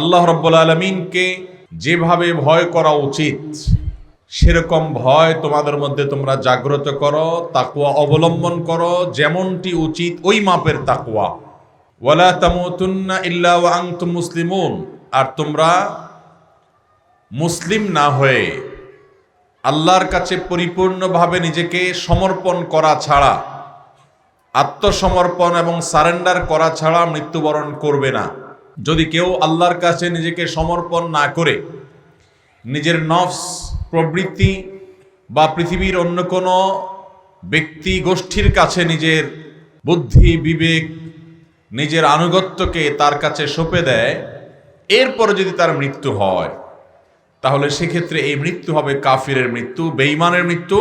আল্লাহ রাব্বুল আলামিনকে যেভাবে ভয় করা উচিত সেরকম ভয় তোমাদের মধ্যে তোমরা জাগ্রত করো, তাকওয়া অবলম্বন করো, যেমনটি উচিত ওই মাপের তাকওয়া। ওয়ালা তামুতুন্না ইল্লা ওয়া আনতুম মুসলিমুন, আর তোমরা মুসলিম না হয়ে আল্লাহর কাছে পরিপূর্ণভাবে নিজেকে সমর্পণ করা ছাড়া, আত্মসমর্পণ এবং সারেন্ডার করা ছাড়া মৃত্যুবরণ করবে না। যদি কেউ আল্লাহর কাছে নিজেকে সমর্পণ না করে নিজের নফস, প্রবৃত্তি বা পৃথিবীর অন্য কোনো ব্যক্তি গোষ্ঠীর কাছে নিজের বুদ্ধি, বিবেক, নিজের আনুগত্যকে তার কাছে সঁপে দেয়, এরপরে যদি তার মৃত্যু হয়, তাহলে সেক্ষেত্রে এই মৃত্যু হবে কাফিরের মৃত্যু, বেঈমানের মৃত্যু।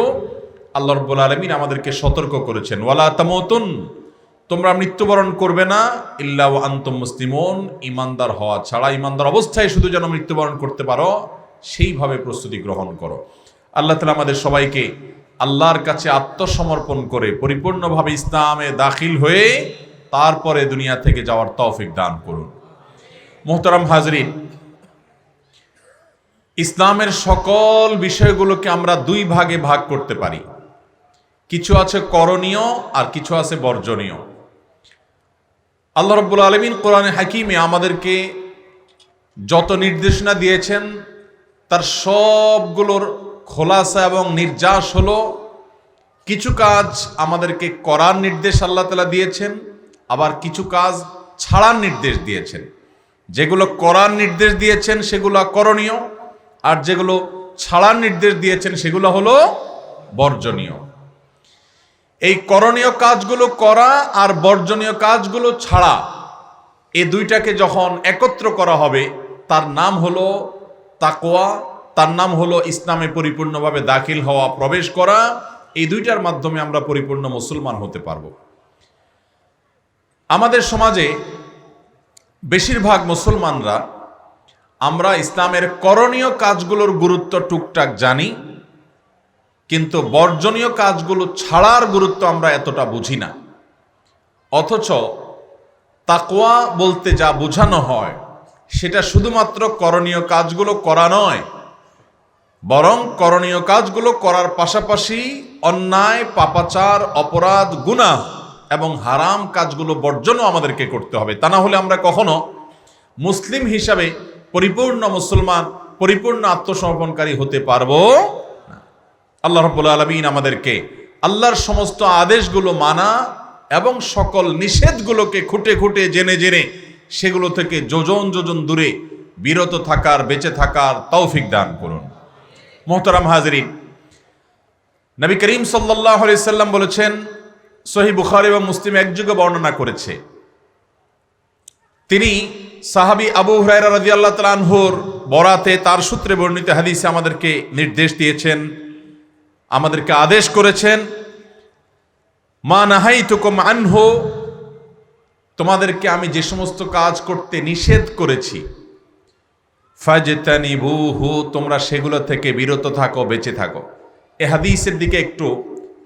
আল্লাহ রাব্বুল আলামিন আমাদেরকে সতর্ক করেছেন, ওয়ালা তামুতুন, তোমরা মৃত্যুবরণ করবে না ইল্লা ওয়া আনতুম মুসলিমুন, ঈমানদার হওয়া ছাড়া, ঈমানদার অবস্থায় শুধু যেন মৃত্যুবরণ করতে পারো সেইভাবে প্রস্তুতি গ্রহণ করো। আল্লাহ তাআলা আমাদের সবাইকে আল্লাহর কাছে আত্মসমর্পণ করে পরিপূর্ণভাবে ইসলামে দাখিল হয়ে তারপরে দুনিয়া থেকে যাওয়ার তৌফিক দান করুন। মুহতারাম হাজরিন, ইসলামের সকল বিষয়গুলোকে আমরা দুই ভাগে ভাগ করতে পারি। কিছু আছে করণীয় আর কিছু আছে বর্জনীয়। আল্লাহ রাব্বুল আলামিন কোরআনে হাকিমে আমাদেরকে যত নির্দেশনা দিয়েছেন তার সবগুলোর খোলাসা এবং নির্যাস হলো, কিছু কাজ আমাদেরকে করার নির্দেশ আল্লাহ তাআলা দিয়েছেন, আবার কিছু কাজ ছাড়ার নির্দেশ দিয়েছেন। যেগুলো করার নির্দেশ দিয়েছেন সেগুলো করণীয়, আর যেগুলো ছাড়ার নির্দেশ দিয়েছেন সেগুলো হলো বর্জনীয়। এই করণীয় কাজগুলো করা আর বর্জনীয় কাজগুলো ছাড়া, এই দুইটাকে যখন একত্র করা হবে তার নাম হলো তাকওয়া, তার নাম হলো ইসলামে পরিপূর্ণভাবে দাখিল হওয়া, প্রবেশ করা। এই দুইটার মাধ্যমে আমরা পরিপূর্ণ মুসলমান হতে পারব। আমাদের সমাজে বেশিরভাগ মুসলমানরা আমরা ইসলামের করণীয় কাজগুলোর গুরুত্ব টুকটাক জানি, কিন্তু বর্জনীয় কাজগুলো ছাড়ার গুরুত্ব আমরা এতটা বুঝি না। অথচ তাকওয়া বলতে যা বোঝানো হয় সেটা শুধুমাত্র করণীয় কাজগুলো করা নয়, বরং করণীয় কাজগুলো করার পাশাপাশি অন্যায়, পাপাচার, অপরাধ, গুনাহ এবং হারাম কাজগুলো বর্জনও আমাদেরকে করতে হবে। তা না হলে আমরা কখনো মুসলিম হিসাবে পরিপূর্ণ মুসলমান, পরিপূর্ণ আত্মসমর্পণকারী হতে পারবো না। আল্লাহ রাব্বুল আলামিন আমাদেরকে আল্লাহর সমস্ত আদেশগুলো মানা এবং সকল নিষেধগুলোকে খুঁটে খুঁটে জেনে জেনে সেগুলো থেকে যোজন যোজন দূরে বিরত থাকার, বেঁচে থাকার তৌফিক দান করুন। মুহতারাম হাজরিন, নবী করিম সাল্লাল্লাহু আলাইহি সাল্লাম বলেছেন, সহিহ বুখারী এবং মুসলিম একযোগে বর্ণনা করেছে, তিনি সাহাবী আবু হুরায়রা রাদিয়াল্লাহু তাআলা আনহুর বরাতে তার সূত্রে বর্ণিত হাদিসে আমাদেরকে নির্দেশ দিয়েছেন, আমাদেরকে আদেশ করেছেন, মা নাহাইতুকুম আনহু, তোমাদেরকে আমি যে সমস্ত কাজ করতে নিষেধ করেছি, ফাজতানিবুহু, তোমরা সেগুলো থেকে বিরত থাকো, বেঁচে থাকো। এ হাদিসের দিকে একটু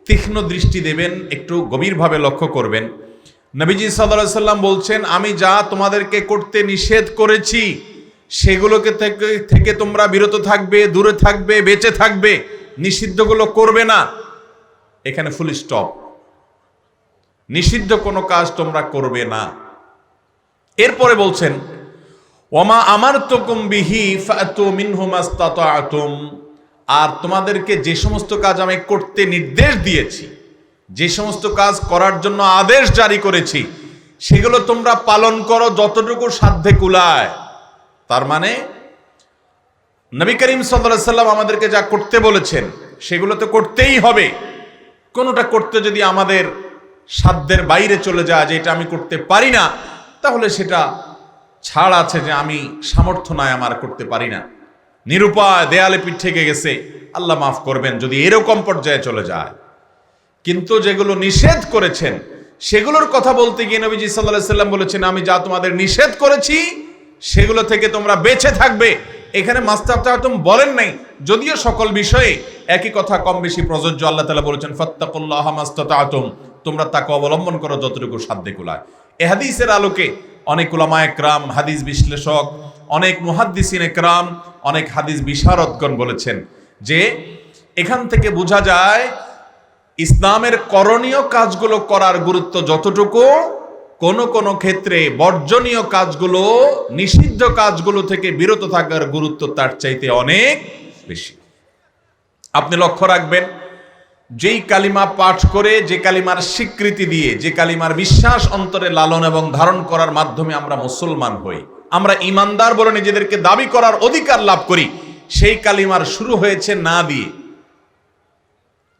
তীক্ষ্ণ দৃষ্টি দেবেন, একটু গভীরভাবে লক্ষ্য করবেন। নবীজি সাল্লাল্লাহু আলাইহি সাল্লাম বলছেন, আমি যা তোমাদেরকে করতে নিষেধ করেছি সেগুলোকে থেকে তোমরা বিরত থাকবে, দূরে থাকবে, বেঁচে থাকবে, নিষিদ্ধগুলো করবে না। এখানে ফুল স্টপ। নিষিদ্ধ কোনো কাজ তোমরা করবে না। এরপরে বলছেন, ওমা আমারতুকুম বিহি ফাতু মিনহু মাসতাতাতুম, আর তোমাদেরকে যে সমস্ত কাজ আমি করতে নির্দেশ দিয়েছি, যে সমস্ত কাজ করার জন্য আদেশ জারি করেছি, সেগুলো তোমরা পালন করো যতটুকু সাধ্যে কুলায়। তার মানে নবী করিম সাল্লাল্লাহু আলাইহি সাল্লাম আমাদেরকে যা করতে বলেছেন সেগুলো তো করতেই হবে। কোনোটা করতে যদি আমাদের সাধ্যের বাইরে চলে যায়, যে এটা আমি করতে পারি না, তাহলে সেটা ছাড় আছে, যে আমি সামর্থ্য নাই, আমার করতে পারি না, নিরুপায়, দেয়ালে পিঠ থেকে গেছে, আল্লাহ মাফ করবেন যদি এরকম পর্যায়ে চলে যায়। কিন্তু যেগুলো নিষেধ করেছেন সেগুলোর কথা বলতে গিয়ে নবীজি সাল্লাল্লাহু আলাইহি সাল্লাম বলেছেন, আমি যা তোমাদের নিষেধ করেছি সেগুলো থেকে তোমরা বেঁচে থাকবে। এখানে মাসতাতাতুম বলেন নাই, যদিও সকল বিষয়ে একই কথা কম বেশি প্রযোজ্য। আল্লাহ তাআলা বলেছেন, ফাত্তাকুল্লাহা মাসতাতাতুম, তোমরা তাকওয়া অবলম্বন করো যতটুকু সাধ্যে কুলায়। এই হাদিসের আলোকে অনেক উলামায়ে কেরাম, হাদিস বিশ্লেষক, অনেক মুহাদ্দিসিন একরাম, অনেক হাদিস বিশারদগণ বলেছেন যে এখান থেকে বোঝা যায় ইসলামের করণীয় কাজগুলো করার গুরুত্ব যতটুকু, কোন ক্ষেত্রে বর্জনীয় কাজগুলো, নিষিদ্ধ কাজগুলো থেকে বিরত থাকার গুরুত্ব তার চাইতে অনেক বেশি। আপনি লক্ষ্য রাখবেন, যেই কালিমা পাঠ করে, যে কালিমার স্বীকৃতি দিয়ে, যে কালিমার বিশ্বাস অন্তরে লালন এবং ধারণ করার মাধ্যমে আমরা মুসলমান হই, আমরা ইমানদার বলে নিজেদেরকে দাবি করার অধিকার লাভ করি, সেই কালিমার শুরু হয়েছে না দিয়ে।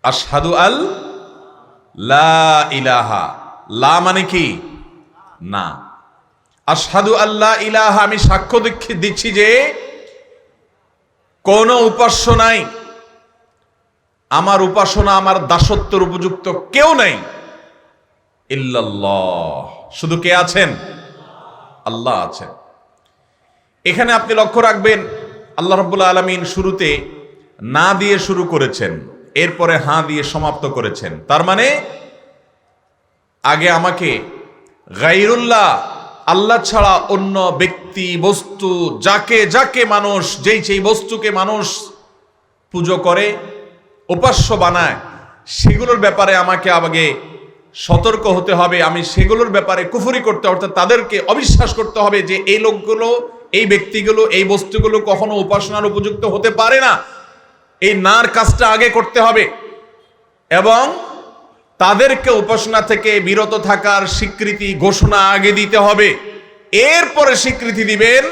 আশহাদু আল লা ইলাহা, লা মানে কি? না। আশহাদু আল্লাহ ইলাহা, আমি সাক্ষ্য দিচ্ছি যে কোন উপাস্য নাই, আমার উপাসনা, আমার দাসত্বের উপযুক্ত কেউ নাই ইল্লাল্লাহ, শুধু কে আছেন? আল্লাহ আছেন। এখানে আপনি লক্ষ্য রাখবেন, আল্লাহ রাব্বুল আলামিন শুরুতে না দিয়ে শুরু করেছেন, এরপরে হা দিয়ে সমাপ্ত করেছেন। তার মানে আগে আমাকে গায়রুল্লাহ, আল্লাহ ছাড়া অন্য ব্যক্তি, বস্তু, যাকে যাকে মানুষ, যেই বস্তুকে মানুষ পুজো করে, উপাস্য বানায়, সেগুলোর ব্যাপারে আমাকে আগে সতর্ক হতে হবে। আমি সেগুলোর ব্যাপারে কুফরি করতে, অর্থাৎ তাদেরকে অবিশ্বাস করতে হবে যে এই লোকগুলো, এই ব্যক্তিগুলো, এই বস্তুগুলো কখনো উপাসনার উপযুক্ত হতে পারে না। এই নার কাজটা আগে করতে হবে এবং তাদেরকে উপাসনা থেকে বিরত থাকার স্বীকৃতি, ঘোষণা আগে দিতে হবে। এরপরে স্বীকৃতি দিবেন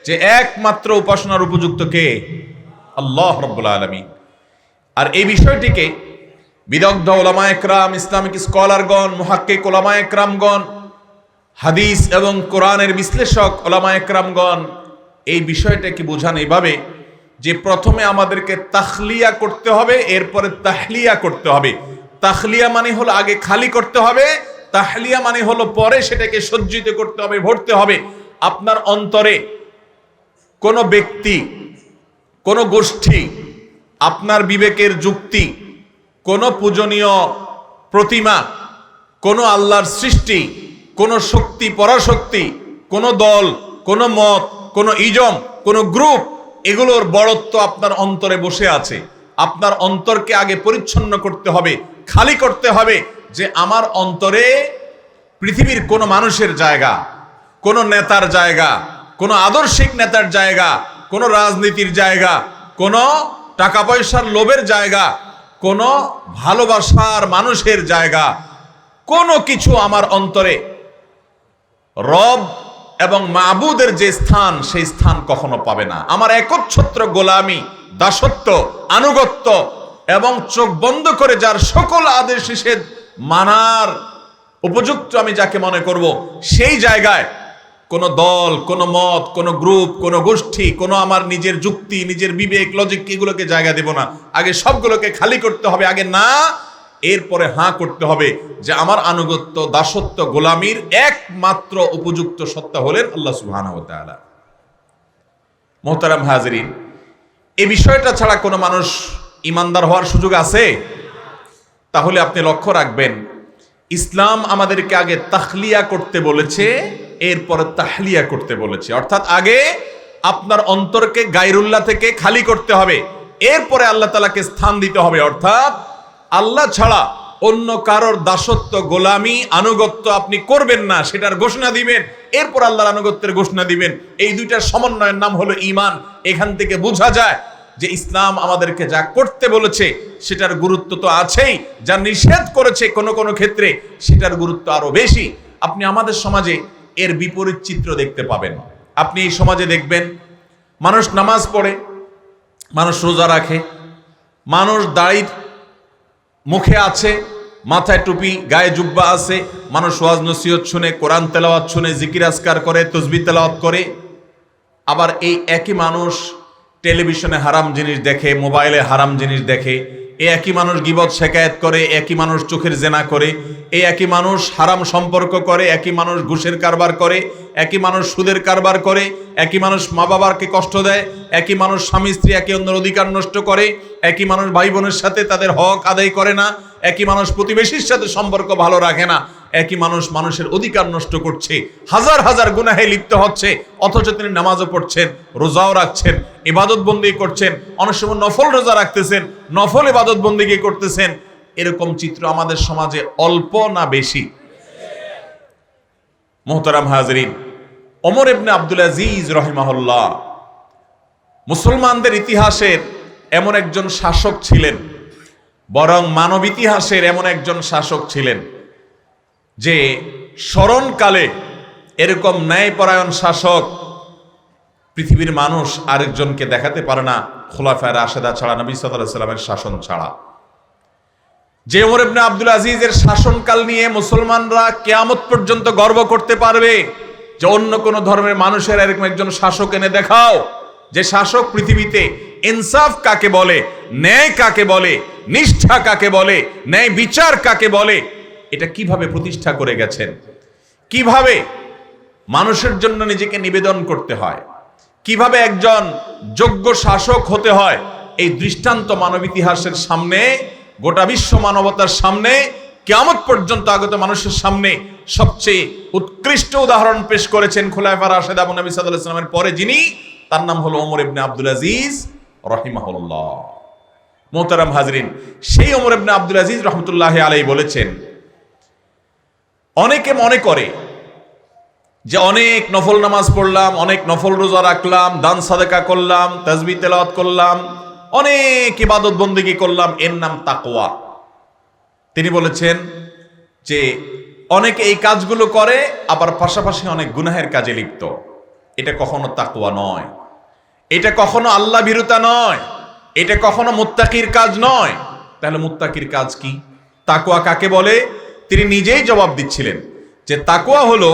যে একমাত্র উপাসনার উপযুক্ত কে? আল্লাহ রাব্বুল আলামিন। আর এই বিষয়টিকে বিদগ্ধ ওলামায়ে কেরাম, ইসলামিক স্কলারগণ, মুহাক্কিক ওলামায়ে কেরামগণ, হাদিস এবং কোরআনের বিশ্লেষক ওলামায়ে কেরামগণ এই বিষয়টাকে বোঝান এইভাবে যে প্রথমে আমাদেরকে তাখলিয়া করতে হবে, এরপরে তাহলিয়া করতে হবে। তাখলিয়া মানে হলো আগে খালি করতে হবে, তাহলিয়া মানে হলো পরে সেটাকে সজ্জিত করতে হবে, ভরতে হবে। আপনার অন্তরে কোন ব্যক্তি, কোন গোষ্ঠী, আপনার বিবেকের যুক্তি, কোন পূজনীয় প্রতিমা, কোন আল্লাহর সৃষ্টি, কোন শক্তি, পরাশক্তি, কোন দল, কোন মত, কোন ইজম, কোন গ্রুপ, এগুলোর বড়ত্ব আপনার অন্তরে বসে আছে। আপনার অন্তরকে আগে পরিচ্ছন্ন করতে হবে, খালি করতে হবে যে আমার অন্তরে পৃথিবীর কোন মানুষের জায়গা, কোন নেতার জায়গা, কোন আদর্শিক নেতার জায়গা, কোন রাজনীতির জায়গা, কোন টাকা পয়সার লোভের জায়গা, কোন ভালোবাসার মানুষের জায়গা, কোনো কিছু আমার অন্তরে রব এবং মাবুদের যে স্থান, সেই স্থান কখনো পাবে না। আমার একচ্ছত্র গোলামি, দাসত্ব, আনুগত্য এবং চোখ বন্ধ করে যার সকল আদেশ নিষেধ মানার উপযুক্ত আমি যাকে মনে করব, সেই জায়গায় কোন দল, কোন মত, কোন গ্রুপ, কোন গোষ্ঠী, কোন আমার নিজের যুক্তি, নিজের বিবেক, লজিক, এগুলোকে জায়গা দেব না। আগে সবগুলোকে খালি করতে হবে, আগে না, এরপরে হাঁ করতে হবে যে আমার আনুগত্য, দাসত্ব, গোলামির একমাত্র উপযুক্ত সত্তা হলেন আল্লাহ সুবহানাহু ওয়া তাআলা। মুহতারাম হাজিরিন, এই বিষয়টা ছাড়া কোনো মানুষ ইমানদার হওয়ার সুযোগ আছে? তাহলে আপনি লক্ষ্য রাখবেন, ইসলাম আমাদেরকে আগে তাখলিয়া করতে বলেছে, এরপরে তাহলিয়া করতে বলেছে। অর্থাৎ আগে আপনার অন্তরকে গায়রুল্লাহ থেকে খালি করতে হবে, এরপরে আল্লাহ তাআলাকে স্থান দিতে হবে। অর্থাৎ আল্লাহ ছাড়া অন্য কারোর দাসত্ব, গোলামি, আনুগত্য আপনি করবেন না, সেটার ঘোষণা দিবেন, এরপর আল্লাহর আনুগত্যের ঘোষণা দিবেন। এই দুইটার সমন্বয়ের নাম হলো ঈমান। এখান থেকে বোঝা যায় যে ইসলাম আমাদেরকে যা করতে বলেছে সেটার গুরুত্ব তো আছেই, যা নিষেধ করেছে কোনো ক্ষেত্রে সেটার গুরুত্ব আরো বেশি। আপনি আমাদের সমাজে এর বিপরীত চিত্র দেখতে পাবেন। আপনি এই সমাজে দেখবেন মানুষ নামাজ পড়ে, মানুষ রোজা রাখে, মানুষ দাড়ির মুখে আছে, মাথায় টুপি, গায়ে জুব্বা আছে, মানুষ ওয়াজ নসিহত শুনে, কোরআন তেলাওয়াত শুনে, জিকির আজকার করে, তাসবিহ তেলাওয়াত করে। আবার এই একই মানুষ টেলিভিশনে হারাম জিনিস দেখে, মোবাইলে হারাম জিনিস দেখে, এই একই মানুষ গীবত শেকায়েত করে, একই মানুষ চোখের জেনা করে, এই একই মানুষ হারাম সম্পর্ক করে, একই মানুষ ঘুষের কারবার করে, একই মানুষ সুদের কারবার করে, একই মানুষ মা বাবাকে কষ্ট দেয়, একই মানুষ স্বামী স্ত্রী একে অন্যের অধিকার নষ্ট করে, একই মানুষ ভাই বোনের সাথে তাদের হক আদায় করে না, একই মানুষ প্রতিবেশীর সাথে সম্পর্ক ভালো রাখে না, একই মানুষ মানুষের অধিকার নষ্ট করছে, হাজার হাজার গুনাহে লিপ্ত হচ্ছে, অথচ তিনি নামাজও পড়ছেন, রোজাও রাখছেন, ইবাদত বন্দেগী করছেন, অনেক সময় নফল রোজা রাখতেছেন, নফল ইবাদত বন্দেগী করতেছেন। এরকম চিত্র আমাদের সমাজে অল্প না বেশি? মুহতারাম হাজরিন, ওমর ইবনে আব্দুল আজিজ রাহিমাহুল্লাহ মুসলমানদের ইতিহাসের এমন একজন শাসক ছিলেন, বরং মানব ইতিহাসের এমন একজন শাসক ছিলেন যে স্মরণকালে এরকম ন্যায়পরায়ণ শাসক পৃথিবীর মানুষ আরেকজনকে দেখাতে পারে না খোলাফায়ে রাশেদা ছাড়া, নবী সাল্লাল্লাহু আলাইহি ওয়াসাল্লামের শাসন ছাড়া। যে ওমর ইবনে আব্দুল আজিজের শাসনকাল নিয়ে মুসলমানরা কিয়ামত পর্যন্ত গর্ব করতে পারবে যে অন্য কোন ধর্মের মানুষের এরকম একজন শাসক এনে দেখাও, যে শাসক পৃথিবীতে ইনসাফ কাকে বলে, ন্যায় কাকে বলে, নিষ্ঠা কাকে বলে, ন্যায় বিচার কাকে বলে, এটা কিভাবে প্রতিষ্ঠা করে গেছেন, কিভাবে মানুষের জন্য নিজেকে নিবেদন করতে হয়, কিভাবে একজন যোগ্য শাসক হতে হয়, এই দৃষ্টান্ত মানব ইতিহাসের সামনে, গোটা বিশ্ব মানবতার সামনে, কিয়ামত পর্যন্ত আগত মানুষের সামনে সবচেয়ে উৎকৃষ্ট উদাহরণ পেশ করেছেন খোলাফায়ে রাশেদা নবী সাল্লাল্লাহু আলাইহি ওয়াসাল্লামের পরে যিনি, তার নাম হলো ওমর ইবনে আব্দুল আজিজ রাহিমাহুল্লাহ। মুহতারাম হাজরিন, সেই ওমর ইবনে আব্দুল আজিজ রাহমাতুল্লাহি আলাইহি বলেছেন, অনেকে মনে করে যে অনেক নফল নামাজ পড়লাম, অনেক নফল রোজা রাখলাম, দান সাদাকা করলাম, তাসবিহ তেলাওয়াত করলাম, অনেক ইবাদত বন্দেগী করলাম, এর নাম তাকওয়া। তিনি বলেছেন যে অনেকে এই কাজগুলো করে আবার পাশাপাশি অনেক গুনাহের কাজে লিপ্ত, এটা কখনো তাকওয়া নয়, এটা কখনো আল্লাহ ভীরুতা নয়, এটা কখনো মুত্তাকির কাজ নয়। তাহলে মুত্তাকির কাজ কি? তাকওয়া কাকে বলে? তিনি নিজেই জবাব দিচ্ছিলেন যে তাকওয়া হলো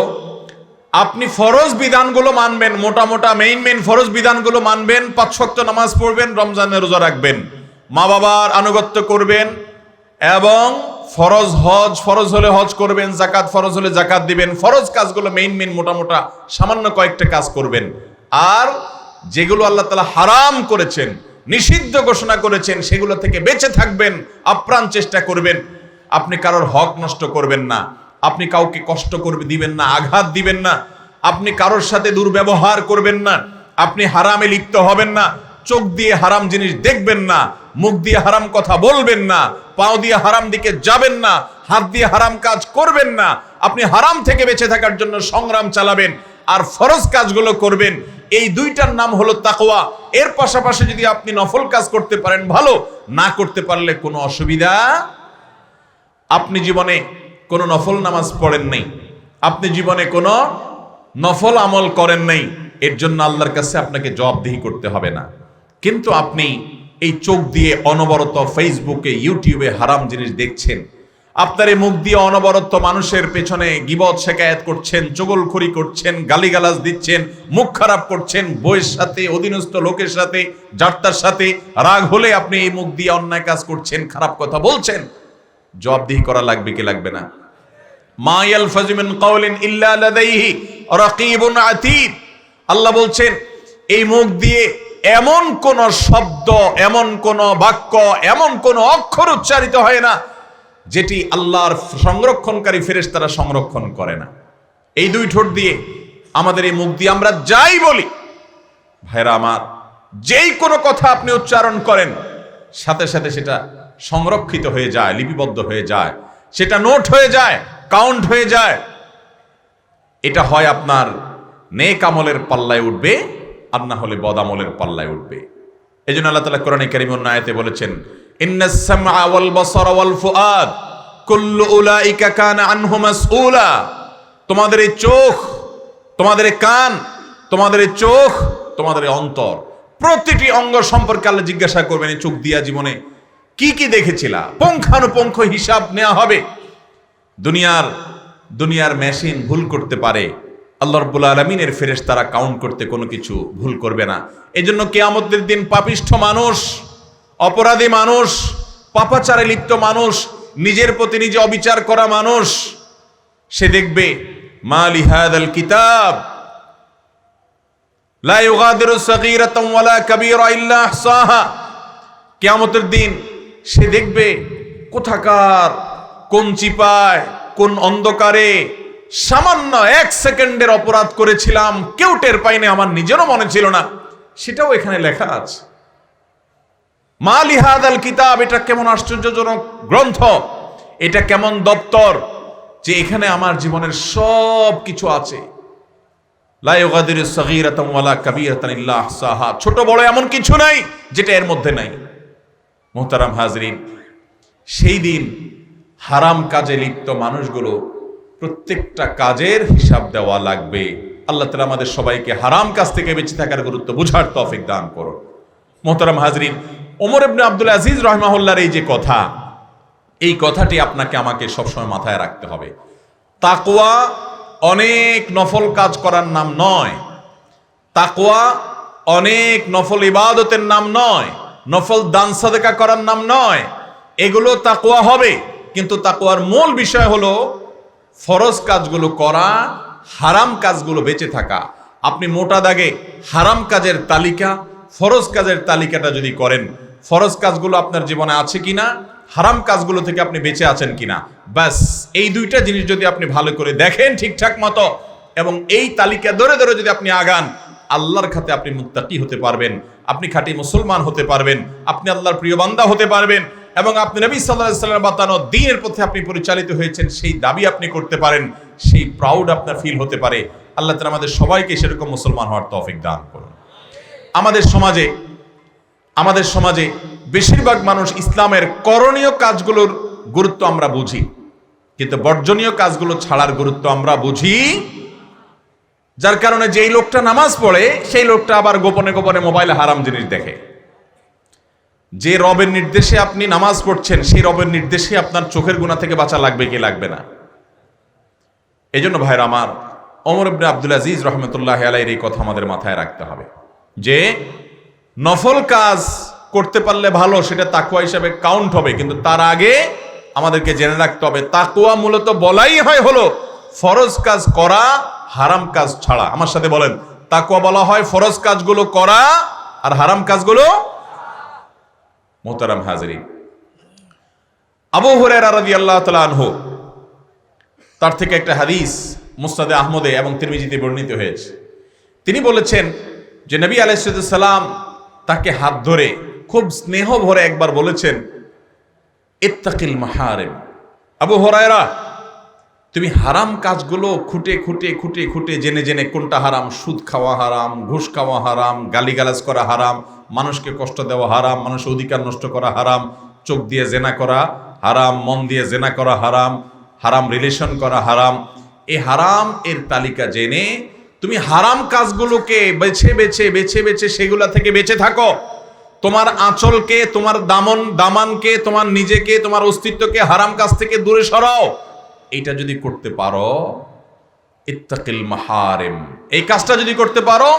আপনি ফরজ বিধানগুলো মানবেন, মোটা মোটা মেইন ফরজ বিধানগুলো মানবেন, 5 ওয়াক্ত নামাজ পড়বেন, রমজানের রোজা রাখবেন, মা বাবার আনুগত্য করবেন, এবং ফরজ হজ ফরজ হলে হজ করবেন, যাকাত ফরজ হলে যাকাত দিবেন, ফরজ কাজগুলো মেইন মোটা মোটা সামান্য কয়েকটা কাজ করবেন। আর যেগুলো আল্লাহ তাআলা হারাম করেছেন, নিষিদ্ধ ঘোষণা করেছেন, সেগুলো থেকে বেঁচে থাকবেন, আপ্রাণ চেষ্টা করবেন। আপনি কারোর হক নষ্ট করবেন না, আপনি কাউকে কষ্ট করবে দিবেন না, আঘাত দিবেন না, আপনি কারোর সাথে দুর্ব্যবহার করবেন না, আপনি হারামে লিপ্ত হবেন না, চোখ দিয়ে হারাম জিনিস দেখবেন না, মুখ দিয়ে হারাম কথা বলবেন না, পাও দিয়ে হারাম দিকে যাবেন না, হাত দিয়ে হারাম কাজ করবেন না। আপনি হারাম থেকে বেঁচে থাকার জন্য সংগ্রাম চালাবেন আর ফরজ কাজগুলো করবেন। এই দুইটার নাম হলো তাকওয়া। এর পাশাপাশি যদি আপনি নফল কাজ করতে পারেন ভালো, না করতে পারলে কোনো অসুবিধা। আপনি জীবনে কোনো নফল নামাজ পড়েন নাই, আপনি জীবনে কোনো নফল আমল করেন নাই, এর জন্য আল্লাহর কাছে আপনাকে জবাবদিহি করতে হবে না। কিন্তু আপনি এই চোখ দিয়ে অনবরত ফেসবুকে ইউটিউবে হারাম জিনিস দেখছেন, আপনার এই মুখ দিয়ে অনবরত মানুষের পেছনে গীবত শেকায়েত করছেন, চগলখড়ি করছেন, গালিগালাজ দিচ্ছেন, মুখ খারাপ করছেন, বইয়ের সাথে, অধীনস্থ লোকের সাথে, যাত্রার সাথে রাগ হলে আপনি এই মুখ দিয়ে অন্যায় কাজ করছেন, খারাপ কথা বলছেন। জবাবদিহি করা লাগবে কি লাগবে না? মা ইয়ালফাযু মিন কাওলিন ইল্লা লাদাইহি রাকীবুন আতীদ। আল্লাহ বলছেন এই মুখ দিয়ে এমন কোন শব্দ, এমন কোন বাক্য, এমন কোন অক্ষর উচ্চারিত হয় না যেটি আল্লাহর সংরক্ষণকারী ফেরেশতারা সংরক্ষণ করে না। এই দুই ঠোঁট দিয়ে, আমাদের এই মুখ দিয়ে আমরা যাই বলি, ভাইরা আমার, যেই কোনো কথা আপনি উচ্চারণ করেন সাথে সাথে সেটা সংরক্ষিত হয়ে যায়, লিপিবদ্ধ হয়ে যায়, সেটা নোট হয়ে যায়, কাউন্ট হয়ে যায়। এটা হয় আপনার নেক আমলের পাল্লায় উঠবে, আর না হলে বদ আমলের পাল্লায় উঠবে। এই জন্য আল্লাহ তাআলা কোরআনে কারীম অন্য আয়াতে বলেছেন, ইন্নাস সামআ ওয়াল বাসারা ওয়াল ফুআদ কুল্লু উলাইকা কানা আনহু মাসউলা। তোমাদের এই চোখ, তোমাদের এই কান, তোমাদের এই চোখ, তোমাদের এই অন্তর, প্রতিটি অঙ্গ সম্পর্কে আল্লাহ জিজ্ঞাসা করবেন, এই চোখ দিয়া জীবনে কি কি দেখেছিলা, পুঙ্খানুপুঙ্খ হিসাব নেওয়া হবে। দুনিয়ার মেশিন ভুল করতে পারে, আল্লাহ রাব্বুল আলামিনের ফেরেশতারা কাউন্ট করতে কোনো কিছু ভুল করবে না। এজন্য কিয়ামতের দিন পাপিষ্ঠ মানুষ, অপরাধী মানুষ, পাপাচারে লিপ্ত মানুষ নিজের প্রতি নিজে অবিচার করা মানুষ, সে দেখবে মা লিহাদাল কিতাব লা ইউগাদিরু সাগীরাতান ওয়ালা কাবীরা ইল্লা আহসাহা। কিয়ামতের দিন সে দেখবে কোথাকার কোন চিপায় কোন অন্ধকারে সামান্য 1 সেকেন্ডের অপরাধ করেছিলাম, কেউ টের পাইনি, আমার নিজেরও মনে ছিল না, সেটাও এখানে লেখা আছে। মা লিহাদাল কিতাব, এটা কেমন আশ্চর্যজনক গ্রন্থ, এটা কেমন দপ্তর যে এখানে আমার জীবনের সব কিছু আছে। লা ইউগাদিরু সাগীরাতান ওয়ালা কাবীরাতান ইল্লা আহসাহা, ছোট বড় এমন কিছু নাই যেটা এর মধ্যে নাই। মুহতারাম হাজরিন, সেই দিন হারাম কাজে লিপ্ত মানুষগুলো প্রত্যেকটা কাজের হিসাব দেওয়া লাগবে। আল্লাহ তাআলা আমাদের সবাইকে হারাম কাজ থেকে বেঁচে থাকার গুরুত্ব বুঝার তৌফিক দান করুন। মুহতারাম হাজরিন, ওমর ইবনে আব্দুল আজিজ রাহিমাহুল্লাহর এই যে কথা, এই কথাটি আপনাকে আমাকে সবসময় মাথায় রাখতে হবে। তাকওয়া অনেক নফল কাজ করার নাম নয়, তাকওয়া অনেক নফল ইবাদতের নাম নয়, নফল দান সাদকা করার নাম নয়। এগুলো তাকওয়া হবে, কিন্তু তাকওয়ার মূল বিষয় হলো ফরজ কাজগুলো করা, হারাম কাজগুলো বেঁচে থাকা। আপনি মোটা দাগে হারাম কাজের তালিকা, ফরজ কাজের তালিকাটা যদি করেন, ফরজ কাজগুলো আপনার জীবনে আছে কিনা, হারাম কাজগুলো থেকে আপনি বেঁচে আছেন কিনা, ব্যাস এই দুইটা জিনিস যদি আপনি ভালো করে দেখেন ঠিকঠাক মতো, এবং এই তালিকা ধরে ধরে যদি আপনি আগান, আল্লাহর খাতে আপনি মুত্তাকি হতে পারবেন, আপনি খাঁটি মুসলমান হতে পারবেন, আপনি আল্লাহর প্রিয় বান্দা হতে পারবেন, এবং আপনি নবী সাল্লাল্লাহু আলাইহি ওয়াসাল্লাম বাতানো দ্বীনের পথে আপনি পরিচালিত হয়েছেন সেই দাবি আপনি করতে পারেন, সেই প্রাউড আপনার ফিল হতে পারে। আল্লাহ তাআলা আমাদের সবাইকে সেরকম মুসলমান হওয়ার তৌফিক দান করুন। আমাদের সমাজে বেশিরভাগ মানুষ ইসলামের করণীয় কাজগুলোর গুরুত্ব আমরা বুঝি, কিন্তু বর্জনীয় কাজগুলো ছাড়ার গুরুত্ব আমরা বুঝি, যার কারণে যেই লোকটা নামাজ পড়ে সেই লোকটা আবার গোপনে গোপনে মোবাইলে হারাম জিনিস দেখে। যে রবের নির্দেশে আপনি নামাজ পড়ছেন, সেই রবের নির্দেশে আপনার চোখের গুনাহ থেকে বাঁচা লাগবে কি লাগবে না? এই জন্য ভাইরা আমার, ওমর ইবনে আব্দুল আজিজ রহমতুল্লাহ আলাইহির এই কথা আমাদের মাথায় রাখতে হবে যে নফল কাজ করতে পারলে ভালো, সেটা তাকওয়া হিসাবে কাউন্ট হবে, কিন্তু তার আগে আমাদেরকে জেনে রাখতে হবে তাকওয়া মূলত বলাই হয় হলো ফরজ কাজ করা, হারাম কাজ ছাড়া। আমার সাথে বলেন, তাকওয়া বলা হয় ফরজ কাজগুলো করা আর হারাম কাজগুলো। মুহতারাম হাজরিন, আবু হুরায়রা রাদিয়াল্লাহু তাআলা আনহু, তার থেকে একটা হাদিস মুসনাদে আহমদে এবং তিরমিজিতে বর্ণিত হয়েছে। তিনি বলেছেন যে নবী আলাইহিস সালাম তাকে হাত ধরে খুব স্নেহ ভরে একবার বলেছেন, ইত্তাকিল মাহারিম। আবু হুরায়রা, তুমি হারাম কাজগুলো খুঁটে খুঁটে খুঁটে খুঁটে জেনে জেনে কোনটা হারাম, সুদ খাওয়া হারাম, ঘুষ খাওয়া হারাম, গালিগালাজ করা হারাম, মানুষকে কষ্ট দেওয়া হারাম, মানুষের অধিকার নষ্ট করা হারাম, চোখ দিয়ে জেনা করা হারাম, মন দিয়ে জেনা করা হারাম, হারাম রিলেশন করা হারাম, এই হারাম এর তালিকা জেনে তুমি হারাম কাজগুলোকে বেছে বেছে বেছে বেছে সেগুলা থেকে বেঁচে থাকো। তোমার আঁচলকে, তোমার দামানকে, তোমার নিজেকে, তোমার অস্তিত্বকে হারাম কাজ থেকে দূরে সরাও। এইটা যদি করতে পারো, ইত্তাকিল মাহারিম, এই কাজটা যদি করতে পারো,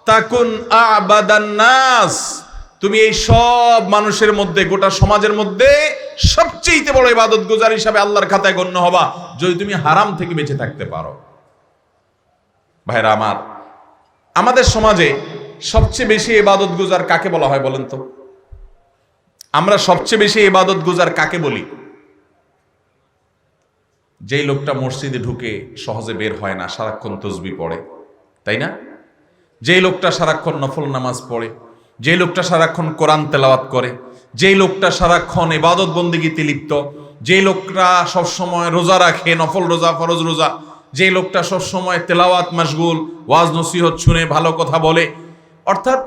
তাকুন আবাদান নাস, তুমি এই সব মানুষের মধ্যে, গোটা সমাজের মধ্যে সবচেয়ে বড় ইবাদত গুজার হিসাবে আল্লাহর খাতায় গণ্য হবা, যদি তুমি হারাম থেকে বেঁচে থাকতে পারো। ভাইরা আমার, আমাদের সমাজে সবচেয়ে বেশি ইবাদত গুজার কাকে বলা হয় বলেন তো? আমরা সবচেয়ে বেশি ইবাদত গুজার কাকে বলি? যেই লোকটা মসজিদে ঢুকে সহজে বের হয় না, সারাক্ষণ তসবিহ পড়ে, তাই না? যেই লোকটা সারাক্ষণ নফল নামাজ পড়ে, যেই লোকটা সারাক্ষণ কোরআন তেলাওয়াত করে, যেই লোকটা সারাক্ষণ ইবাদত বন্দেগীতে লিপ্ত, যেই লোকটা সবসময় রোজা রাখে, নফল রোজা, ফরজ রোজা, যেই লোকটা সবসময় তেলাওয়াত মাশগুল, ওয়াজ নসিহত শুনে ভালো কথা বলে, অর্থাৎ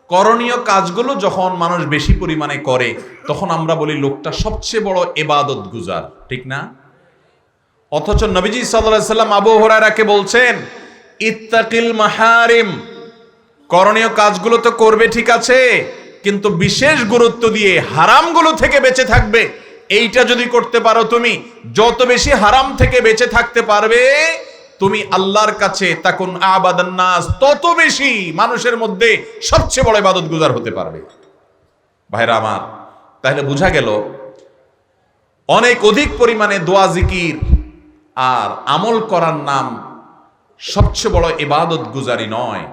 করণীয় কাজগুলো যখন মানুষ বেশি পরিমাণে করে, তখন আমরা বলি লোকটা সবচেয়ে বড় ইবাদত গুজার, ঠিক না? অথচ নবীজি সাল্লাল্লাহু আলাইহি সাল্লাম আবু হুরায়রাকে বলছেন, ইত্তাকিল মাহারিম, করণীয় কাজগুলো তো করবে ঠিক আছে, কিন্তু বিশেষ গুরুত্ব দিয়ে হারামগুলো থেকে বেঁচে থাকবে। এইটা যদি করতে পারো, তুমি যত বেশি হারাম থেকে বেঁচে থাকতে পারবে, তুমি আল্লাহর কাছে তাকুন আবাদান নাস, তত বেশি মানুষের মধ্যে সবচেয়ে বড় ইবাদত গুজার হতে পারবে। ভাইরা আমার, তাহলে বোঝা গেল অনেক অধিক পরিমাণে দোয়া জিকির আর আমল করার নাম সবচেয়ে বড় ইবাদত গুজারি নয়।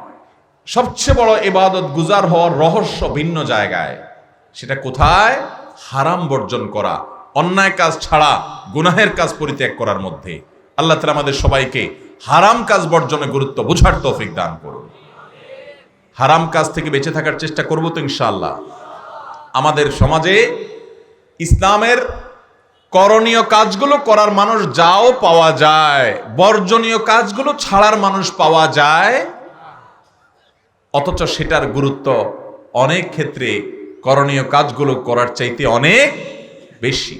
সবচেয়ে বড় ইবাদত গুজার হওয়ার রহস্য ভিন্ন জায়গায়। সেটা কোথায়? হারাম বর্জন করা, অন্যায় কাজ ছাড়া গুনাহের কাজ পরিত্যাগ করার মধ্যে। আল্লাহ তাআলা আমাদের সবাইকে হারাম কাজ বর্জনে গুরুত্ব বুঝার তৌফিক দান করুন। হারাম কাজ থেকে বেঁচে থাকার চেষ্টা করব তো ইনশাআল্লাহ। আমাদের সমাজে ইসলামের করণীয় কাজগুলো করার মানুষ যাও পাওয়া যায়, বর্জনীয় কাজগুলো ছাড়ার মানুষ পাওয়া যায়, অথচ সেটার গুরুত্ব অনেক ক্ষেত্রে করণীয় কাজগুলো করার চাইতে অনেক বেশি।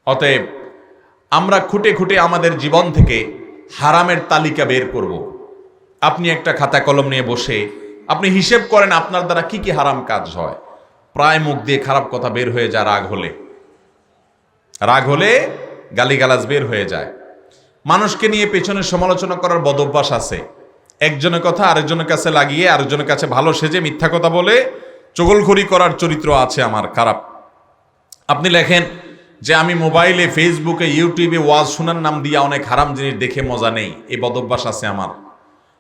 অতএব আমরা খুঁটে খুঁটে আমাদের জীবন থেকে হারামের তালিকা বের করব। আপনি একটা খাতা কলম নিয়ে বসে আপনি হিসেব করেন আপনার দ্বারা কি কি হারাম কাজ হয়। প্রায় মুখ দিয়ে খারাপ কথা বের হয়ে যায়, রাগ হলে গালিগালাজ বের হয়ে যায়। মানুষকে নিয়ে পেছনে সমালোচনা করার বদভ্যাস আছে। একজনের কথা আরেকজনের কাছে লাগিয়ে আরেকজনের কাছে ভালো সেজে মিথ্যা কথা বলে চগলখড়ি করার চরিত্র আছে আমার খারাপ। আপনি লেখেন যে আমি মোবাইলে, ফেসবুকে, ইউটিউবে ওয়াজ শোনার নাম দিয়ে অনেক হারাম জিনিস দেখে মজা নেই, এই বদভ্যাস আছে আমার।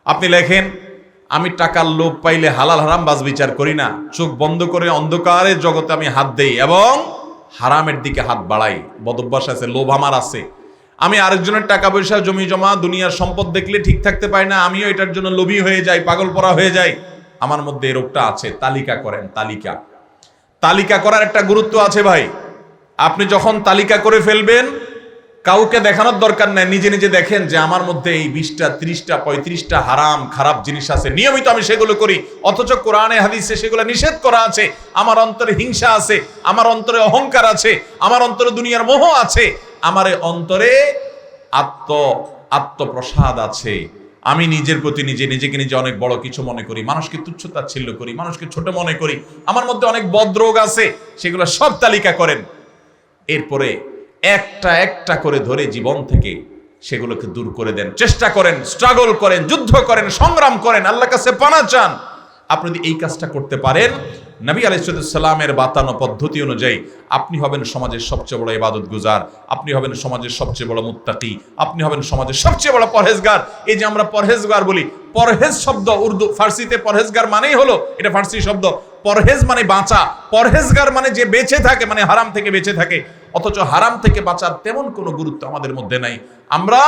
আপনি লেখেন আমি টাকার লোভ পাইলে হালাল হারাম বাজ বিচার করি না, চোখ বন্ধ করে অন্ধকারের জগতে আমি হাত দেই এবং হারামের দিকে হাত বাড়াই, বদভ্যাস আছে, লোভ আমার আছে। আমি আরেকজনের টাকা পয়সা, জমি জমা, দুনিয়ার সম্পদ দেখলে ঠিক থাকতে পারি না, আমিও এটার জন্য লোভী হয়ে যাই, পাগল পরা হয়ে যাই। আমার মধ্যে এই রোগটা আছে। তালিকা করেন, তালিকা করার একটা গুরুত্ব আছে ভাই। আপনি যখন তালিকা করে ফেলবেন, কাউকে দেখানোর দরকার নাই, নিজে নিজে দেখেন যে আমার মধ্যে এই 20টা 30টা 35টা হারাম খারাপ জিনিস আছে, নিয়মিত আমি সেগুলো করি, অথচ কোরআনে হাদিসে সেগুলো নিষেধ করা আছে। আমার অন্তরে হিংসা আছে, আমার অন্তরে অহংকার আছে, আমার অন্তরে দুনিয়ার মোহ আছে, আমার অন্তরে আত্মপ্রসাদ আছে। আমি নিজের প্রতি নিজেকে নিজে অনেক বড় কিছু মনে করি, মানুষকে তুচ্ছতাচ্ছিল্য করি, মানুষকে ছোট মনে করি, আমার মধ্যে অনেক বদরোগ আছে। সেগুলো সব তালিকা করেন। এরপরে একটা একটা করে ধরে জীবন থেকে সেগুলোকে দূর করে দেন। চেষ্টা করেন, স্ট্রাগল করেন, যুদ্ধ করেন, সংগ্রাম করেন, আল্লাহর কাছে পানা চান। আপনি যদি এই কাজটা করতে পারেন, নবী আলাইহিস সালামের বাতানো পদ্ধতি অনুযায়ী আপনি হবেন সমাজের সবচেয়ে বড় ইবাদত গুজার, আপনি হবেন সমাজের সবচেয়ে বড় মুত্তাকি, আপনি হবেন সমাজের সবচেয়ে বড় পরহেজগার। এই যে আমরা পরহেজগার বলি, পরহেজ শব্দ উর্দু ফার্সিতে পরহেজগার মানেই হলো, এটা ফার্সি শব্দ, পরহেজ মানে বাঁচা, পরহেজগার মানে যে বেঁচে থাকে, মানে হারাম থেকে বেঁচে থাকে। অথচ হারাম থেকে বাঁচার তেমন কোনো গুরুত্ব আমাদের মধ্যে নাই। আমরা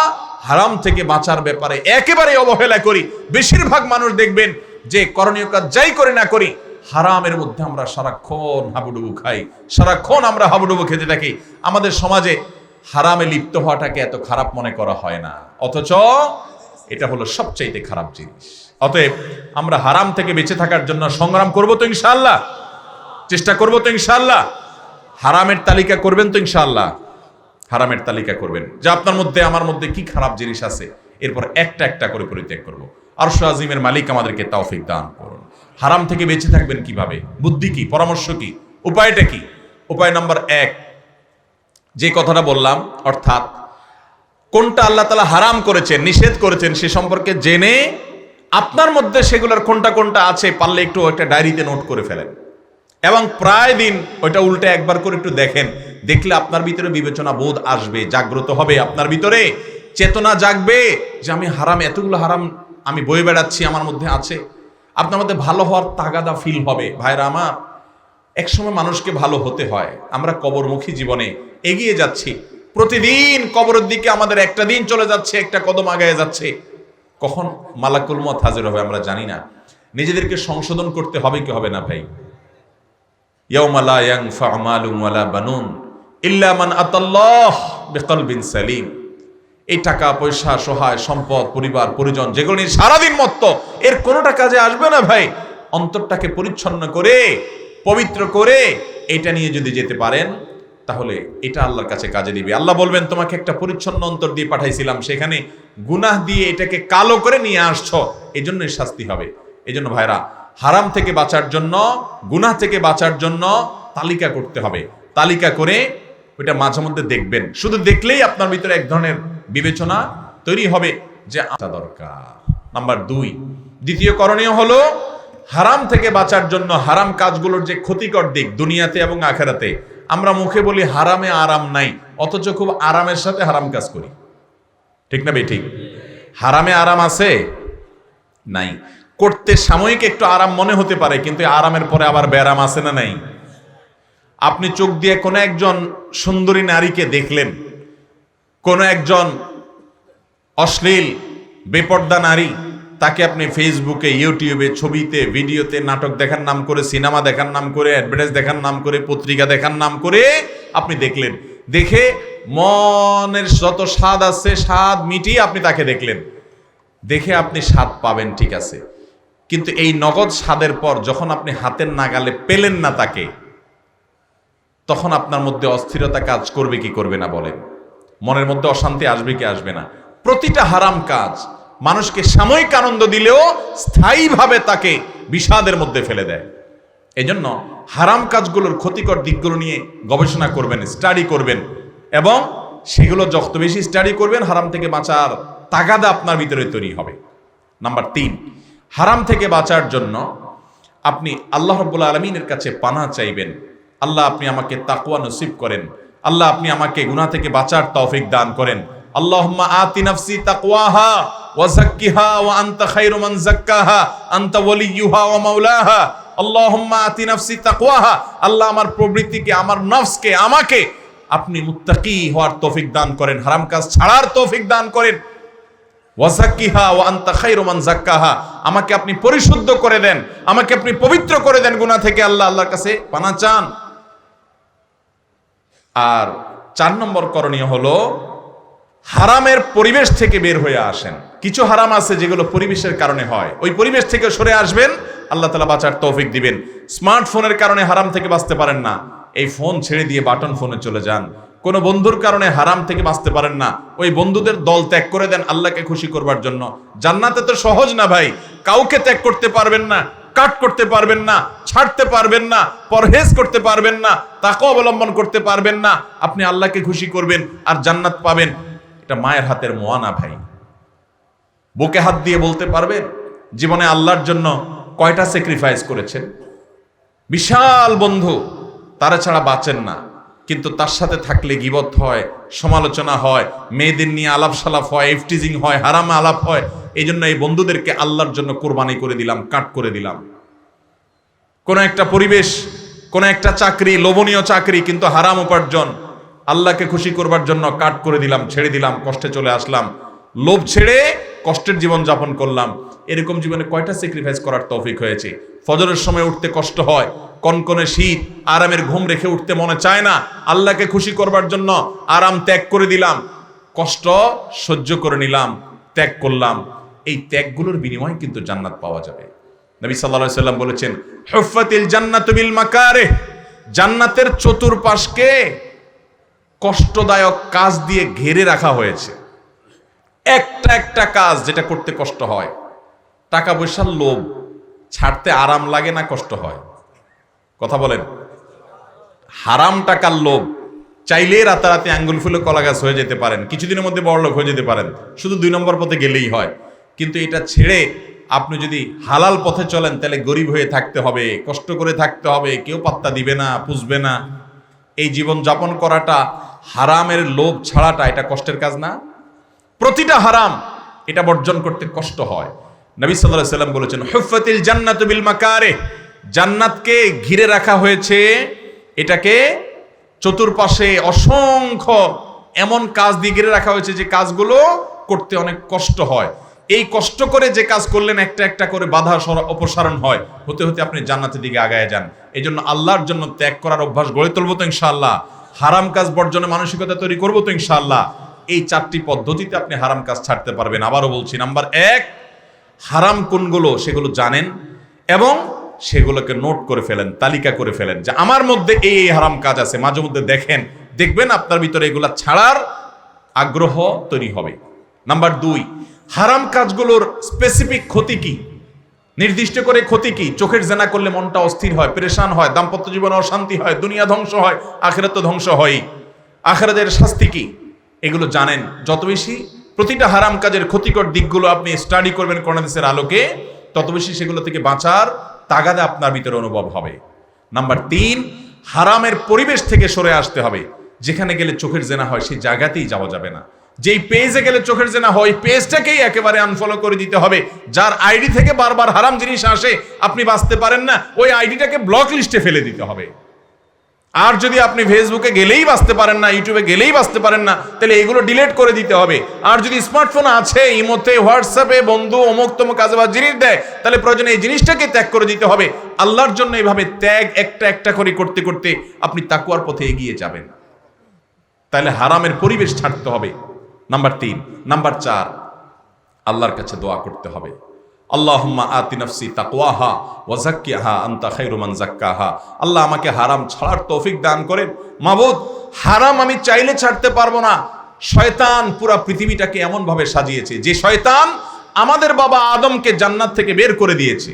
হারাম থেকে বাঁচার ব্যাপারে একেবারে অবহেলা করি। বেশিরভাগ মানুষ দেখবেন যে করণীয় কাজ যাই করে না করি, হারামের মধ্যে আমরা সারাক্ষণ হাবুডুবু খাই, সারাক্ষণ আমরা হাবুডুবু খেতে থাকি। আমাদের সমাজে হারামে লিপ্ত হওয়াটাকে এত খারাপ মনে করা হয় না, অথচ এটা হলো সবচাইতে খারাপ জিনিস। অতএব আমরা হারাম থেকে বেঁচে থাকার জন্য সংগ্রাম করব তো ইনশাআল্লাহ, চেষ্টা করব তো ইনশাআল্লাহ। হারামের তালিকা করবেন তো ইনশাআল্লাহ, হারামের তালিকা করবেন যে আপনার মধ্যে আমার মধ্যে কি খারাপ জিনিস আছে, এরপর একটা একটা করে পরিত্যাগ করব। আরশ আজিমের মালিক আমাদেরকে তৌফিক দান করুন। হারাম থেকে বেঁচে থাকবেন কিভাবে, বুদ্ধি কি, পরামর্শ কি, উপায়টা কি? উপায় নাম্বার 1, যে কথাটা বললাম, অর্থাৎ কোনটা আল্লাহ তাআলা হারাম করেছেন, নিষেধ করেছেন, সে সম্পর্কে জেনে আপনার মধ্যে সেগুলোর কোনটা কোনটা আছে পারলে একটু একটা ডায়েরিতে নোট করে ফেলেন এবং প্রায় দিন ওইটা উল্টে একবার করে একটু দেখেন। দেখলে আপনার ভিতরে বিবেচনা বোধ আসবে, জাগ্রত হবে, আপনার ভিতরে চেতনা জাগবে যে আমি হারাম, এতগুলো হারাম আমি বয়ে বেড়াচ্ছি, আমার মধ্যে আছে। আপনার মধ্যে ভালো হওয়ার তাগাদা ফিল হবে। ভাইরা আমার, একসময় মানুষকে ভালো হতে হয়। আমরা কবরমুখী জীবনে এগিয়ে যাচ্ছি, প্রতিদিন কবরের দিকে আমাদের একটা দিন চলে যাচ্ছে, একটা কদম আগায় যাচ্ছে। কখন মালাকুল মউত হাজির হবে আমরা জানি না। নিজেদেরকে সংশোধন করতে হবে কি হবে না ভাই? ইয়াউমা লা ইয়ানফা'ু মালুন ওয়ালা বানুন ইল্লা মান আতাল্লাহ বিকলবিন সালিম। এই টাকা পয়সা, সহায় সম্পদ, পরিবার পরিজন যেগুলো নিয়ে সারাদিন মত্ত, এর কোনোটা কাজে আসবে না ভাই। অন্তরটাকে পরিচ্ছন্ন করে, পবিত্র করে এটা নিয়ে যদি যেতে পারেন, তাহলে এটা আল্লাহর কাছে কাজে দিবে। আল্লাহ বলবেন তোমাকে একটা পরিচ্ছন্ন অন্তর দিয়ে পাঠাইছিলাম, সেখানে গুনাহ দিয়ে এটাকে কালো করে নিয়ে আসছো, এজন্যই শাস্তি হবে। এজন্য ভাইরা, হারাম থেকে বাঁচার জন্য, গুনাহ থেকে বাঁচার জন্য তালিকা করতে হবে। তালিকা করে ওইটা মাঝে মধ্যে দেখবেন। শুধু দেখলেই আপনার ভিতরে এক ধরনের বিবেচনা তৈরি হবে যে এটা দরকার। নাম্বার 2, দ্বিতীয় করণীয় হলো হারাম থেকে বাঁচার জন্য হারাম কাজগুলোর যে ক্ষতিকর দিক দুনিয়াতে এবং আখিরাতে আমরা মুখে বলি হারামে আরাম নাই, অথচ খুব আরামের সাথে হারাম কাজ করি। ঠিক না বেঠিক? হারামে আরাম আছে নাই? করতে সাময়িক একটু আরাম মনে হতে পারে, কিন্তু আরামের পরে আবার ব্যারাম আছে না নাই? আপনি চোখ দিয়ে কোনো একজন সুন্দরী নারীকে দেখলেন, কোনো একজন অশ্লীল বেপর্দা নারী, তাকে আপনি ফেসবুকে, ইউটিউবে, ছবিতে, ভিডিওতে, নাটক দেখার নাম করে, সিনেমা দেখার নাম করে, অ্যাডভার্টাইজ দেখার নাম করে, পত্রিকা দেখার নাম করে আপনি দেখলেন। দেখে মনের যত স্বাদ আছে স্বাদ মিটিয়ে আপনি তাকে দেখলেন। দেখে আপনি স্বাদ পাবেন, ঠিক আছে, কিন্তু এই নগদ স্বাদের পর যখন আপনি হাতের নাগালে পেলেন না তাকে, তখন আপনার মধ্যে অস্থিরতা কাজ করবে কি করবে না বলেন? মনের মধ্যে অশান্তি আসবে কি আসবে না? প্রতিটা হারাম কাজ মানুষকে সাময়িক আনন্দ দিলেও স্থায়ীভাবে তাকে বিষাদের মধ্যে ফেলে দেয়। এজন্য হারাম কাজগুলোর ক্ষতিকর দিকগুলো নিয়ে গবেষণা করবেন, স্টাডি করবেন, এবং সেগুলো যত বেশি স্টাডি করবেন হারাম থেকে বাঁচার তাগাদা আপনার ভিতরে তৈরি হবে। নাম্বার 3, হারাম থেকে বাঁচার জন্য আপনি আল্লাহ রাব্বুল আলামিনের কাছে পানাহ চাইবেন। আল্লাহ, আপনি আমাকে তাকওয়া নসিব করেন। আল্লাহ, আপনি আমাকে গুনাহ থেকে বাঁচার তৌফিক দান করেন। আল্লাহুম্মা আতি নাফসি তাকওয়াহা ওয়া যাক্কিহা ওয়া আনতা খায়রু মান যাক্কাহা আনতা ওয়ালিয়্যুহা ওয়া মাওলাহা। আল্লাহুম্মা আতি নাফসি তাকওয়াহা, আল্লাহ আমার প্রবৃত্তিকে, আমার নফসকে, আমাকে আপনি মুত্তাকি হওয়ার তৌফিক দান করেন, হারাম কাজ ছাড়ার তৌফিক দান করেন। ওয়া যাক্কিহা ওয়া আনতা খায়রু মান যাক্কাহা, আমাকে আপনি পরিশুদ্ধ করে দেন, আমাকে আপনি পবিত্র করে দেন গুনাহ থেকে। আল্লাহর কাছে পানাহ চান। আর 4 নম্বর করণীয় হলো হারামের পরিবেশ থেকে বের হয়ে আসেন। কিছু হারাম আছে যেগুলো পরিবেশের কারণে হয়, ওই পরিবেশ থেকে সরে আসবেন, আল্লাহ তাআলা বাঁচার তৌফিক দিবেন। স্মার্টফোনের কারণে হারাম থেকে বাঁচতে পারেন না, এই ফোন ছেড়ে দিয়ে বাটন ফোনে চলে যান। কোনো বন্ধুর কারণে হারাম থেকে বাঁচতে পারেন না, ওই বন্ধুদের দল ত্যাগ করে দেন আল্লাহকে খুশি করবার জন্য। জান্নাতে তো সহজ না ভাই, কাউকে ত্যাগ করতে পারবেন না, কাট করতে পারবেন না, ছাড়তে পারবেন না, পরহেজ করতে পারবেন না, তাকওয়া অবলম্বন করতে পারবেন না, আপনি আল্লাহকে খুশি করবেন আর জান্নাত পাবেন। এটা মায়ের হাতের মোয়ানা ভাই। বুকে হাত দিয়ে বলতে পারবেন জীবনে আল্লাহর জন্য কয়টা স্যাক্রিফাইস করেছেন? বিশাল বন্ধু, তারা ছাড়া বাঁচেন না, কিন্তু তার সাথে থাকলে গীবত হয়, সমালোচনা হয়, মেয়েদের নিয়ে আলাপ সালাপ হয়, ইফটিজিং হয়, হারাম আলাপ হয়। এই জন্য এই বন্ধুদেরকে আল্লাহর জন্য কোরবানি করে দিলাম, কাট করে দিলাম। কোন একটা পরিবেশ, কোন একটা চাকরি, লোভনীয় চাকরি কিন্তু হারাম উপার্জন, আল্লাহকে খুশি করবার জন্য কাট করে দিলাম, ছেড়ে দিলাম, কষ্টে চলে আসলাম, লোভ ছেড়ে কষ্টের জীবন যাপন করলাম। এরকম জীবনে কয়টা স্যাক্রিফাইস করার তৌফিক হয়েছে? ফজরের সময় উঠতে কষ্ট হয়, কনকনে শীত, আরামের ঘুম রেখে উঠতে মনে চায় না, আল্লাহকে খুশি করবার জন্য আরাম ত্যাগ করে দিলাম, কষ্ট সহ্য করে নিলাম, ত্যাগ করলাম। এই ত্যাগগুলোর বিনিময়ে কিন্তু জান্নাত পাওয়া যাবে। নবী সাল্লাল্লাহু আলাইহি সাল্লাম বলেছেন, হুফফাতিল জান্নাতু বিল মাকারিহ, জান্নাতের চতুর্পাশকে কষ্টদায়ক কাজ দিয়ে ঘিরে রাখা হয়েছে। একটা একটা কাজ যেটা করতে কষ্ট হয়, টাকা পয়সার লোভ, ছাড়তে আরাম লাগে না কষ্ট হয়? কথা বলেন। হারাম টাকার লোভ, চাইলে রাতারাতি আঙ্গুল ফুলে কলা গাছ হয়ে যেতে পারেন, কিছুদিনের মধ্যে বড়লোক হয়ে যেতে পারেন, শুধু 2 নম্বর পথে গেলেই হয়। কিন্তু এটা ছেড়ে আপনি যদি হালাল পথে চলেন, তাহলে গরিব হয়ে থাকতে হবে, কষ্ট করে থাকতে হবে, কেউ পাত্তা দিবে না, পুষবে না। এই জীবন যাপন করাটা, হারামের লোভ ছাড়াটা, এটা কষ্টের কাজ না? প্রতিটা হারাম এটা বর্জন করতে কষ্ট হয়। নবী সাল্লাল্লাহু আলাইহি সাল্লাম বলেছেন, হুফফাতিল জান্নাতু বিল মাকারিহ, জান্নাতকে ঘিরে রাখা হয়েছে, এটাকে চতুর্পাশে অসংখ্য এমন কাজ দিয়ে ঘিরে রাখা হয়েছে যে কাজগুলো করতে অনেক কষ্ট হয়। এই কষ্ট করে যে কাজ করলেন, একটা একটা করে বাধা অপসারণ হয়, হতে হতে আপনি জান্নাতের দিকে আগায় যান। এই জন্য আল্লাহর জন্য ত্যাগ করার অভ্যাস গড়ে তুলবো তো ইনশাআল্লাহ, হারাম কাজ বর্জনের মানসিকতা তৈরি করবো তো ইনশাআল্লাহ। এই 4টি পদ্ধতিতে আপনি হারাম কাজ ছাড়তে পারবেন। আবারও বলছি, নাম্বার 1, হারাম কোনগুলো সেগুলো জানেন এবং সেগুলোকে নোট করে ফেলেন, তালিকা করে ফেলেন যে আমার মধ্যে এই হারাম কাজ আছে। মাঝে মধ্যে দেখবেন আপনার ভিতরে এগুলা ছাড়ার আগ্রহ তৈরি হবে। নাম্বার 2, হারাম কাজগুলোর স্পেসিফিক ক্ষতি কি, নির্দিষ্ট করে ক্ষতি কি। চোখের জেনা করলে মনটা অস্থির হয়, পেরেশান হয়, দাম্পত্য জীবনে অশান্তি হয়, দুনিয়া ধ্বংস হয়, আখিরাত তো ধ্বংস হয়। আখিরাতের শাস্তি কি, এগুলো জানেন। যত বেশি প্রতিটা হারাম কাজের ক্ষতিকর দিকগুলো আপনি স্টাডি করবেন কোরআন হাদিসের আলোকে, তত বেশি সেগুলো থেকে বাঁচার তাগাদা আপনার ভিতরে অনুভব হবে। নাম্বার 3, হারামের পরিবেশ থেকে সরে আসতে হবে। যেখানে গেলে চোখের জেনা হয় সেই জায়গাতেই যাওয়া যাবে না। যেই পেজে গেলে চোখের জেনা হয় পেজটাকেই একেবারে আনফলো করে দিতে হবে। যার আইডি থেকে বারবার হারাম জিনিস আসে আপনি বাঁচতে পারেন না, ওই আইডিটাকে ব্লক লিস্টে ফেলে দিতে হবে। আর যদি আপনি ফেসবুকে গেলেই বাঁচতে পারেন না, ইউটিউবে গেলেই বাঁচতে পারেন না, তাহলে এগুলো ডিলিট করে দিতে হবে। আর যদি স্মার্টফোন আছে, ইমোতে, হোয়াটসঅ্যাপে বন্ধু অমুক তমুক কাজে বা জিনিস দেয়, তাহলে প্রয়োজনে এই জিনিসটাকে ত্যাগ করে দিতে হবে। আল্লাহর জন্য এইভাবে ত্যাগ একটা একটা করে করতে করতে আপনি তাকওয়ার পথে এগিয়ে যাবেন। তাহলে হারামের পরিবেশ ছাড়তে হবে, নাম্বার 3। নাম্বার 4, আল্লাহর কাছে দোয়া করতে হবে। আল্লাহুম্মা আতি নাফসি তাকওয়াহা ওয়া যাক্কিহা আনতা খায়রু মান যাক্কাহা। আল্লাহ আমাকে হারাম ছাড়ার তৌফিক দান করেন। মাবুদ, হারাম আমি চাইলে ছাড়তে পারবো না। শয়তান পুরা পৃথিবীটাকে এমন ভাবে সাজিয়েছে, যে শয়তান আমাদের বাবা আদমকে জান্নাত থেকে বের করে দিয়েছে,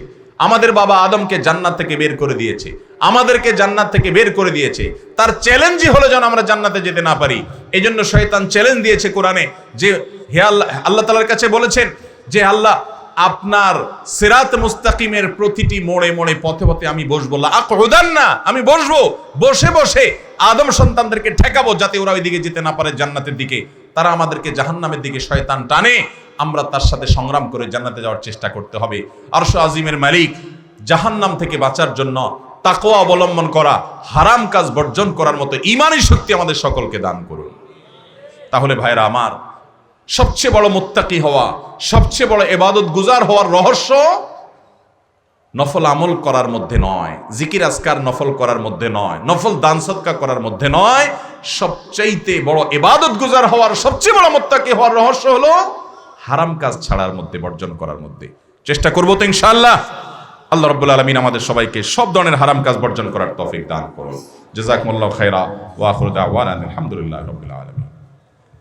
আমাদের বাবা আদমকে জান্নাত থেকে বের করে দিয়েছে, আমাদেরকে জান্নাত থেকে বের করে দিয়েছে। তার চ্যালেঞ্জই হলো যেন আমরা জান্নাতে যেতে না পারি। এই জন্য শয়তান চ্যালেঞ্জ দিয়েছে কোরআনে, যে হে আল্লাহ, আল্লাহ তাআলার কাছে বলেছেন যে আল্লাহ, আপনার সিরাত মুস্তাকিমের প্রতিটি মোড়ে মোড়ে পথে পথে আমি বসবো, লাআকুদান্না, আমি বসবো, বসে বসে আদম সন্তানদেরকে ঠেকাবো যাতে ওরা ওই দিকে যেতে না পারে জান্নাতের দিকে। তারা আমাদেরকে জাহান্নামের দিকে শয়তান টানে, আমরা তার সাথে সংগ্রাম করে জান্নাতে যাওয়ার চেষ্টা করতে হবে। আরশ আজিমের মালিক জাহান্নাম থেকে বাঁচার জন্য তাকওয়া অবলম্বন করা, হারাম কাজ বর্জন করার মতো ঈমানী শক্তি আমাদের সকলকে দান করুন। তাহলে ভাইরা আমার, সবচেয়ে বড় মুত্তাকি হওয়া, সবচেয়ে বড় ইবাদত গুজার হওয়ার রহস্য নফল আমল করার মধ্যে নয়, জিকির আজকার নফল করার মধ্যে নয়, নফল দান সদকা করার মধ্যে নয়। সবচাইতে বড় ইবাদত গুজার হওয়ার, সবচেয়ে বড় মুত্তাকি হওয়ার রহস্য হলো হারাম কাজ ছাড়ার মধ্যে, বর্জন করার মধ্যে। চেষ্টা করবো তো ইনশাআল্লাহ। আল্লাহ রাব্বুল আলামিন আমাদের সবাইকে সব ধরনের হারাম কাজ বর্জন করার তৌফিক দান করুন। জাযাকুমুল্লাহু খাইরা ওয়া আখিরু দাওয়ানা আলহামদুলিল্লাহি রাব্বিল আলামিন।